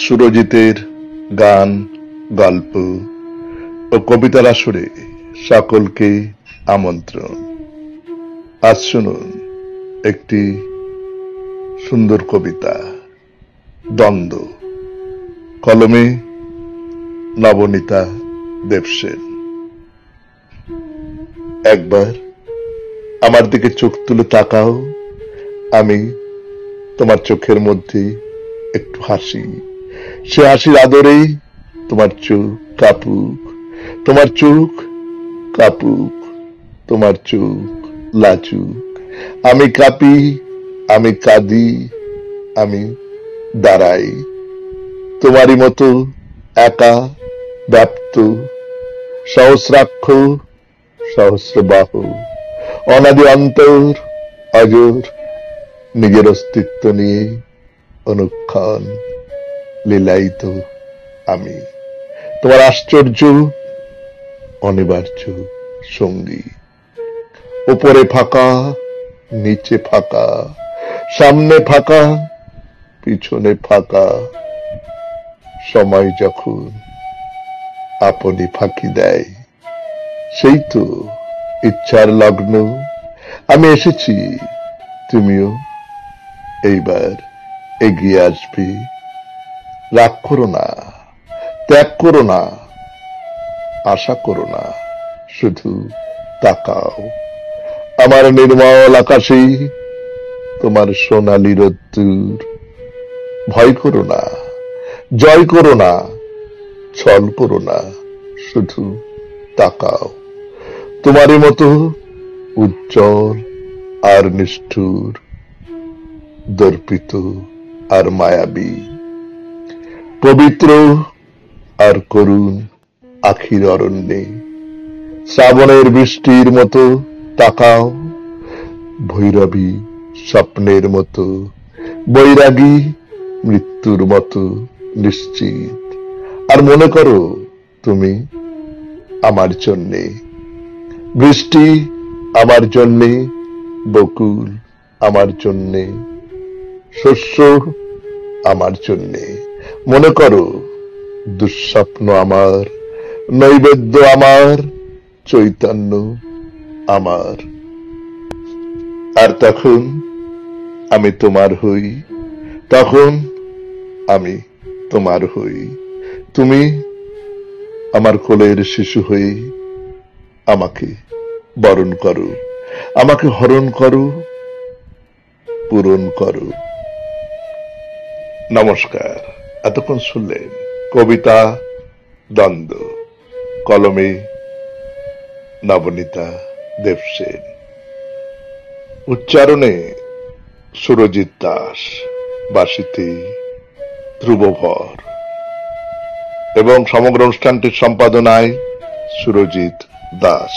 সুরজিতের গান, গল্প ও কবিতার আসরে সকলকে আমন্ত্রণ। আজ শুনুন একটি সুন্দর কবিতা, দ্বন্দ্ব, কলমে নবনীতা দেবসেন। একবার আমার দিকে চোখ তুলে তাকাও, আমি তোমার চোখের মধ্যে একটু হাসি। সে হাসির আদরেই তোমার চোখ কাঁপুক, তোমার চোখ কাঁপুক, তোমার চোখ লাজুক। আমি কাঁপি, আমি কাঁদি, আমি দাঁড়াই তোমারই মতো একা, ব্যাপ্ত, সহস্রাক্ষ, সহস্রবাহু, অনাদি অন্তর, অজর, নিজের অস্তিত্ব নিয়ে অনুক্ষণ লীলায়িত। আমি তোমার আশ্চর্য অনিবার্য সঙ্গী। উপরে ফাঁকা, নিচে ফাঁকা, সামনে ফাঁকা, পিছনে ফাঁকা। সময় যখন আপনি ফাঁকি দেয়, সেই তো ইচ্ছার লগ্ন। আমি এসেছি, তুমিও এইবার এগিয়ে আসবে। রাগ করো না, ত্যাগ করো না, আশা করো না, শুধু তাকাও আমার নির্মল আকাশে, তোমার সোনালি রোদ্দুর। ভয় করো না, জয় করো না, ছল করো না, শুধু তাকাও তোমারই মতো উজ্জ্বল আর নিষ্ঠুর, দর্পিত আর মায়াবী, পবিত্র আর করুণ আখির অরণ্যে শ্রাবণের বৃষ্টির মতো তাকাও, ভৈরবী স্বপ্নের মতো, বৈরাগী মৃত্যুর মতো নিশ্চিত। আর মনে করো তুমি আমার জন্যে, বৃষ্টি আমার জন্যে, বকুল আমার জন্যে, শস্য আমার জন্যে। মনে করো দুঃস্বপ্ন আমার, নৈবেদ্য আমার, চৈতন্য আমার। আর তখন আমি তোমার হই, তখন আমি তোমার হই। তুমি আমার কোলের শিশু হয়ে আমাকে বরণ করো, আমাকে হরণ করো, পূরণ করো। নমস্কার। এতক্ষণ শুনলেন কবিতা দ্বন্দ্ব, কলমে নবনীতা দেবসেন, উচ্চারণে সুরজিৎ দাস, বাঁশিতে ধ্রুবভর এবং সমগ্র অনুষ্ঠানটির সম্পাদনায় সুরজিৎ দাস।